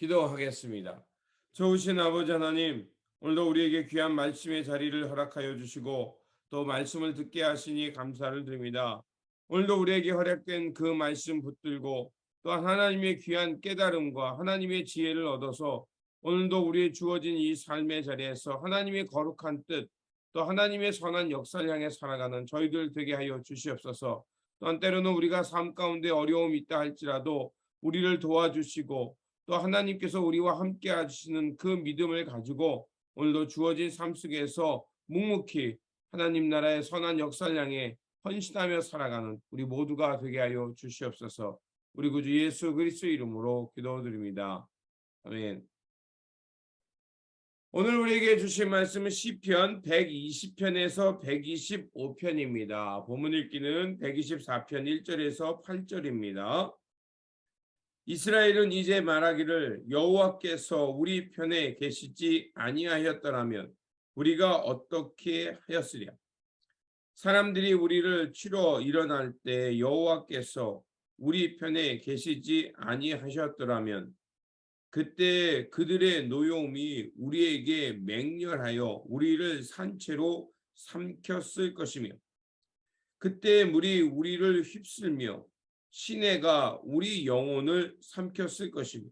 기도하겠습니다. 좋으신 아버지 하나님, 오늘도 우리에게 귀한 말씀의 자리를 허락하여 주시고 또 말씀을 듣게 하시니 감사를 드립니다. 오늘도 우리에게 허락된 그 말씀 붙들고 또 하나님의 귀한 깨달음과 하나님의 지혜를 얻어서 오늘도 우리의 주어진 이 삶의 자리에서 하나님의 거룩한 뜻, 또 하나님의 선한 역사를 향해 살아가는 저희들 되게 하여 주시옵소서. 또한 때로는 우리가 삶 가운데 어려움이 있다 할지라도 우리를 도와주시고 또 하나님께서 우리와 함께 하시는 그 믿음을 가지고 오늘도 주어진 삶 속에서 묵묵히 하나님 나라의 선한 역사를 향해 헌신하며 살아가는 우리 모두가 되게 하여 주시옵소서. 우리 구주 예수 그리스도의 이름으로 기도드립니다. 아멘. 오늘 우리에게 주신 말씀은 시편 120편에서 125편입니다. 본문 읽기는 124편 1절에서 8절입니다. 이스라엘은 이제 말하기를 여호와께서 우리 편에 계시지 아니하였더라면 우리가 어떻게 하였으랴. 사람들이 우리를 치러 일어날 때 여호와께서 우리 편에 계시지 아니하셨더라면 그때 그들의 노여움이 우리에게 맹렬하여 우리를 산채로 삼켰을 것이며 그때 물이 우리를 휩쓸며 시내가 우리 영혼을 삼켰을 것이며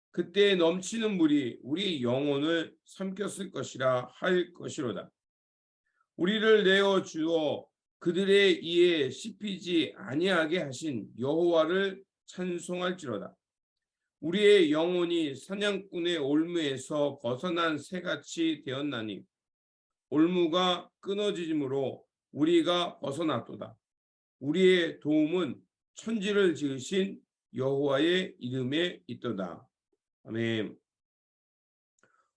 그때 넘치는 물이 우리 영혼을 삼켰을 것이라 할 것이로다. 우리를 내어 주어 그들의 이에 씹히지 아니하게 하신 여호와를 찬송할지로다. 우리의 영혼이 사냥꾼의 올무에서 벗어난 새같이 되었나니 올무가 끊어짐으로 우리가 벗어났도다. 우리의 도움은 천지를 지으신 여호와의 이름에 있도다. 아멘.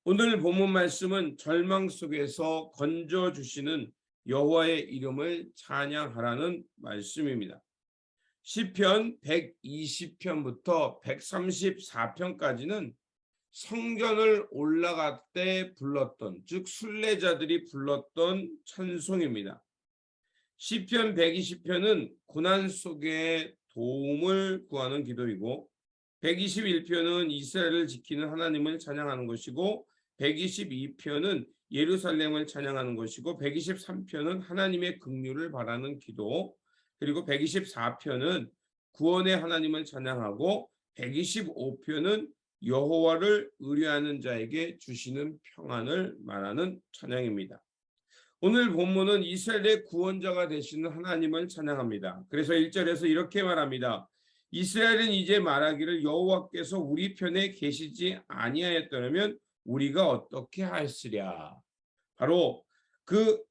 오늘 본문 말씀은 절망 속에서 건져주시는 여호와의 이름을 찬양하라는 말씀입니다. 시편 120편부터 134편까지는 성전을 올라갈 때 불렀던, 즉 순례자들이 불렀던 찬송입니다. 시편 120편은 고난 속에 도움을 구하는 기도이고 121편은 이스라엘을 지키는 하나님을 찬양하는 것이고 122편은 예루살렘을 찬양하는 것이고 123편은 하나님의 긍휼을 바라는 기도, 그리고 124편은 구원의 하나님을 찬양하고 125편은 여호와를 의뢰하는 자에게 주시는 평안을 말하는 찬양입니다. 오늘 본문은 이스라엘의 구원자가 되시는 하나님을 찬양합니다. 그래서 1절에서 이렇게 말합니다. 이스라엘은 이제 말하기를 여호와께서 우리 편에 계시지 아니하였더라면 우리가 어떻게 하였으랴. 바로 그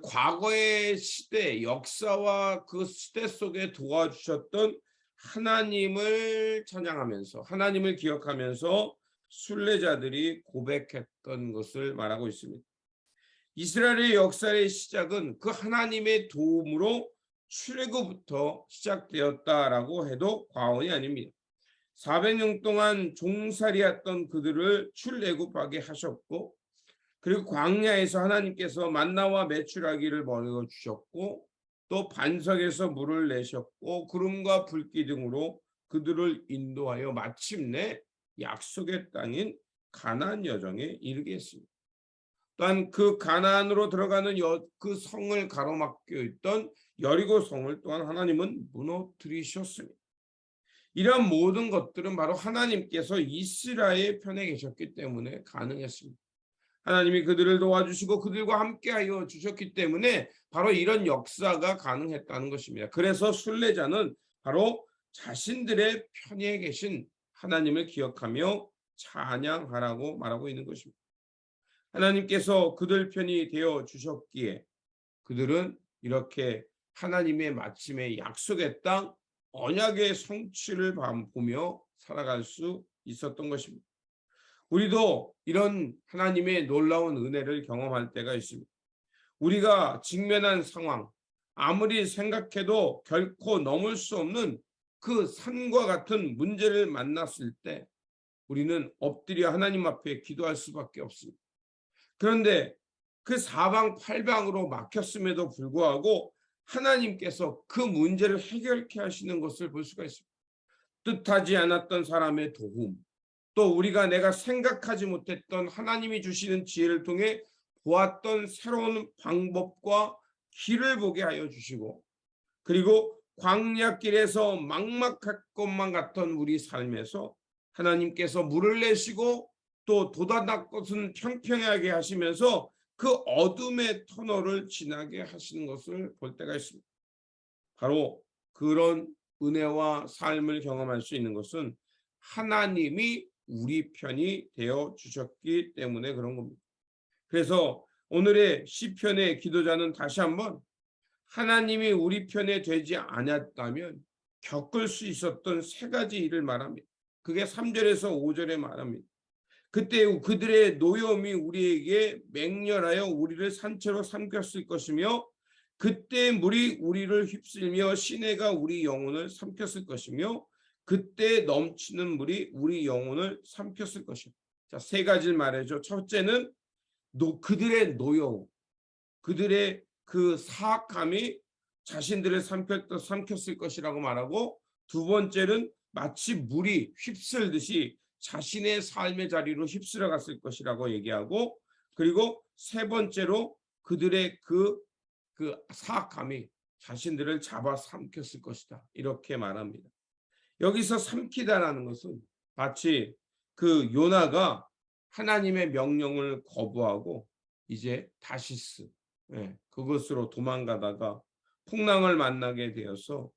과거의 시대, 역사와 그 시대 속에 도와주셨던 하나님을 찬양하면서 하나님을 기억하면서 순례자들이 고백했던 것을 말하고 있습니다. 이스라엘의 역사의 시작은 그 하나님의 도움으로 출애굽부터 시작되었다라고 해도 과언이 아닙니다. 400년 동안 종살이했던 그들을 출애굽하게 하셨고 그리고 광야에서 하나님께서 만나와 메추라기를 먹여주셨고 또 반석에서 물을 내셨고 구름과 불기 등으로 그들을 인도하여 마침내 약속의 땅인 가나안 여정에 이르게 했습니다. 또한 그 가나안으로 들어가는 그 성을 가로막고 있던 여리고 성을 또한 하나님은 무너뜨리셨습니다. 이런 모든 것들은 바로 하나님께서 이스라엘 편에 계셨기 때문에 가능했습니다. 하나님이 그들을 도와주시고 그들과 함께하여 주셨기 때문에 바로 이런 역사가 가능했다는 것입니다. 그래서 순례자는 바로 자신들의 편에 계신 하나님을 기억하며 찬양하라고 말하고 있는 것입니다. 하나님께서 그들 편이 되어 주셨기에 그들은 이렇게 하나님의 마침의 약속의 땅 언약의 성취를 보며 살아갈 수 있었던 것입니다. 우리도 이런 하나님의 놀라운 은혜를 경험할 때가 있습니다. 우리가 직면한 상황, 아무리 생각해도 결코 넘을 수 없는 그 산과 같은 문제를 만났을 때 우리는 엎드려 하나님 앞에 기도할 수밖에 없습니다. 그런데 그 사방팔방으로 막혔음에도 불구하고 하나님께서 그 문제를 해결케 하시는 것을 볼 수가 있습니다. 뜻하지 않았던 사람의 도움, 또 내가 생각하지 못했던 하나님이 주시는 지혜를 통해 보았던 새로운 방법과 길을 보게 하여 주시고, 그리고 광야길에서 막막할 것만 같던 우리 삶에서 하나님께서 물을 내시고 또 돋아날 것은 평평하게 하시면서 그 어둠의 터널을 지나게 하시는 것을 볼 때가 있습니다. 바로 그런 은혜와 삶을 경험할 수 있는 것은 하나님이 우리 편이 되어 주셨기 때문에 그런 겁니다. 그래서 오늘의 시편의 기도자는 다시 한번 하나님이 우리 편에 되지 않았다면 겪을 수 있었던 세 가지 일을 말합니다. 그게 3절에서 5절에 말합니다. 그때 그들의 노여움이 우리에게 맹렬하여 우리를 산채로 삼켰을 것이며, 그때 물이 우리를 휩쓸며 시내가 우리 영혼을 삼켰을 것이며, 그때 넘치는 물이 우리 영혼을 삼켰을 것이다. 자, 세 가지를 말해줘. 첫째는 그들의 노여움, 그들의 그 사악함이 자신들을 삼켰을 것이라고 말하고, 두 번째는 마치 물이 휩쓸듯이 자신의 삶의 자리로 휩쓸어 갔을 것이라고 얘기하고, 그리고 세 번째로 그들의 그 사악함이 자신들을 잡아 삼켰을 것이다, 이렇게 말합니다. 여기서 삼키다라는 것은 마치 그 요나가 하나님의 명령을 거부하고 이제 다시스, 그것으로 도망가다가 풍랑을 만나게 되어서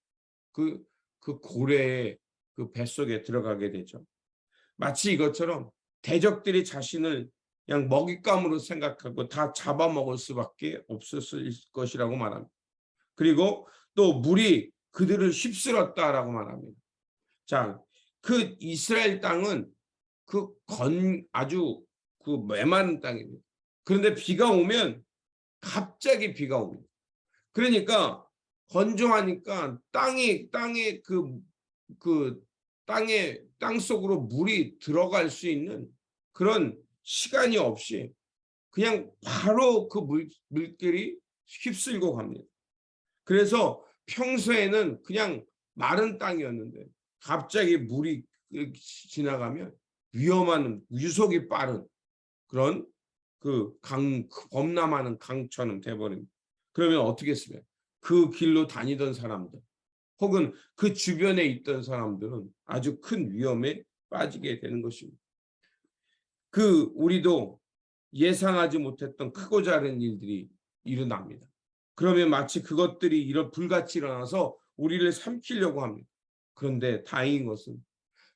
그 고래의 그 뱃속에 들어가게 되죠. 마치 이것처럼 대적들이 자신을 그냥 먹잇감으로 생각하고 다 잡아먹을 수밖에 없었을 것이라고 말합니다. 그리고 또 물이 그들을 휩쓸었다라고 말합니다. 자, 그 이스라엘 땅은 아주 그 메마른 땅입니다. 그런데 비가 오면 갑자기 비가 옵니다. 그러니까 건조하니까 땅 속으로 물이 들어갈 수 있는 그런 시간이 없이 그냥 바로 그 물길이 휩쓸고 갑니다. 그래서 평소에는 그냥 마른 땅이었는데 갑자기 물이 지나가면 위험한, 유속이 빠른 그런 범람하는 강처럼 돼버립니다. 그러면 어떻게 했으면 그 길로 다니던 사람들 혹은 그 주변에 있던 사람들은 아주 큰 위험에 빠지게 되는 것입니다. 우리도 예상하지 못했던 크고 작은 일들이 일어납니다. 그러면 마치 그것들이 불같이 일어나서 우리를 삼키려고 합니다. 그런데 다행인 것은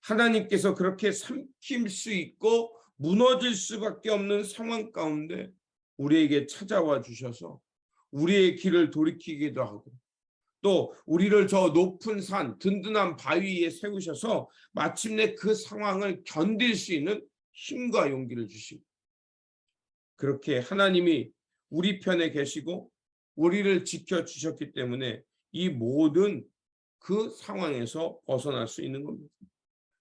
하나님께서 그렇게 삼킬 수 있고 무너질 수밖에 없는 상황 가운데 우리에게 찾아와 주셔서 우리의 길을 돌이키기도 하고, 또 우리를 저 높은 산, 든든한 바위 위에 세우셔서 마침내 그 상황을 견딜 수 있는 힘과 용기를 주십니다. 그렇게 하나님이 우리 편에 계시고 우리를 지켜주셨기 때문에 이 모든 그 상황에서 벗어날 수 있는 겁니다.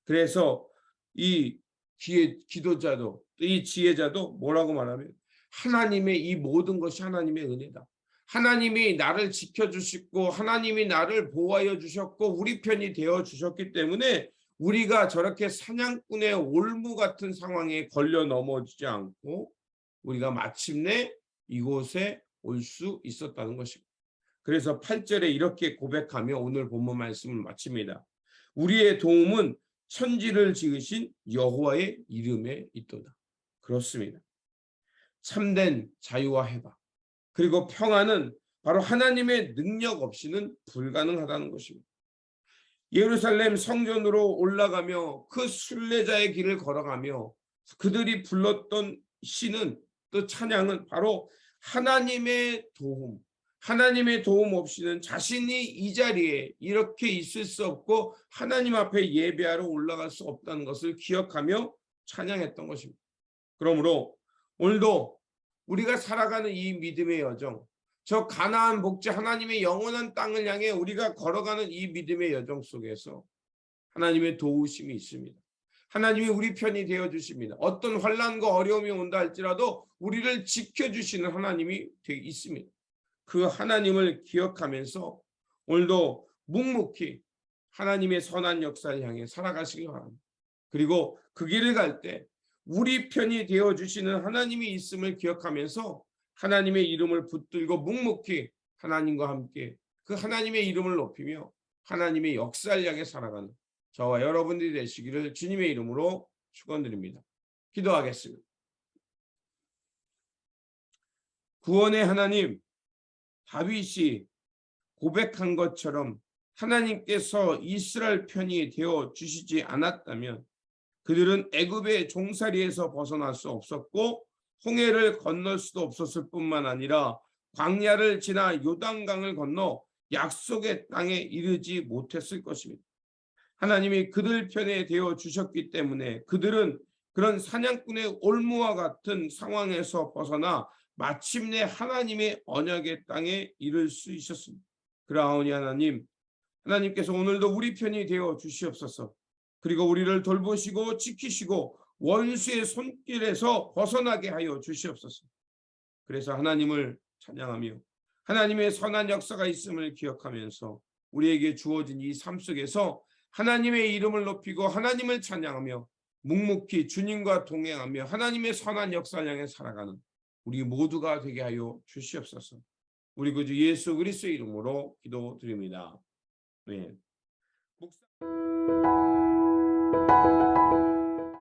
그래서 이 기도자도, 이 지혜자도 뭐라고 말하면 하나님의 이 모든 것이 하나님의 은혜다. 하나님이 나를 지켜주시고 하나님이 나를 보호하여 주셨고 우리 편이 되어 주셨기 때문에 우리가 저렇게 사냥꾼의 올무 같은 상황에 걸려 넘어지지 않고 우리가 마침내 이곳에 올 수 있었다는 것입니다. 그래서 8절에 이렇게 고백하며 오늘 본문 말씀을 마칩니다. 우리의 도움은 천지를 지으신 여호와의 이름에 있도다. 그렇습니다. 참된 자유와 해방, 그리고 평안은 바로 하나님의 능력 없이는 불가능하다는 것입니다. 예루살렘 성전으로 올라가며 그 순례자의 길을 걸어가며 그들이 불렀던 시는, 또 찬양은 바로 하나님의 도움 없이는 자신이 이 자리에 이렇게 있을 수 없고 하나님 앞에 예배하러 올라갈 수 없다는 것을 기억하며 찬양했던 것입니다. 그러므로 오늘도 우리가 살아가는 이 믿음의 여정, 저 가나안 복지 하나님의 영원한 땅을 향해 우리가 걸어가는 이 믿음의 여정 속에서 하나님의 도우심이 있습니다. 하나님이 우리 편이 되어 주십니다. 어떤 환난과 어려움이 온다 할지라도 우리를 지켜주시는 하나님이 있습니다. 그 하나님을 기억하면서 오늘도 묵묵히 하나님의 선한 역사를 향해 살아가시기 바랍니다. 그리고 그 길을 갈 때 우리 편이 되어주시는 하나님이 있음을 기억하면서 하나님의 이름을 붙들고 묵묵히 하나님과 함께 그 하나님의 이름을 높이며 하나님의 역사를 향해 살아가는 저와 여러분들이 되시기를 주님의 이름으로 축원드립니다. 기도하겠습니다. 구원의 하나님, 다윗이 고백한 것처럼 하나님께서 이스라엘 편이 되어 주시지 않았다면 그들은 애굽의 종살이에서 벗어날 수 없었고 홍해를 건널 수도 없었을 뿐만 아니라 광야를 지나 요단강을 건너 약속의 땅에 이르지 못했을 것입니다. 하나님이 그들 편에 되어 주셨기 때문에 그들은 그런 사냥꾼의 올무와 같은 상황에서 벗어나 마침내 하나님의 언약의 땅에 이를 수 있었습니다. 그러하오니 하나님, 하나님께서 오늘도 우리 편이 되어 주시옵소서. 그리고 우리를 돌보시고 지키시고 원수의 손길에서 벗어나게 하여 주시옵소서. 그래서 하나님을 찬양하며 하나님의 선한 역사가 있음을 기억하면서 우리에게 주어진 이 삶 속에서 하나님의 이름을 높이고 하나님을 찬양하며 묵묵히 주님과 동행하며 하나님의 선한 역사를 향해 살아가는 우리 모두가 되게 하여 주시옵소서. 우리 구주 예수 그리스도의 이름으로 기도드립니다. 네.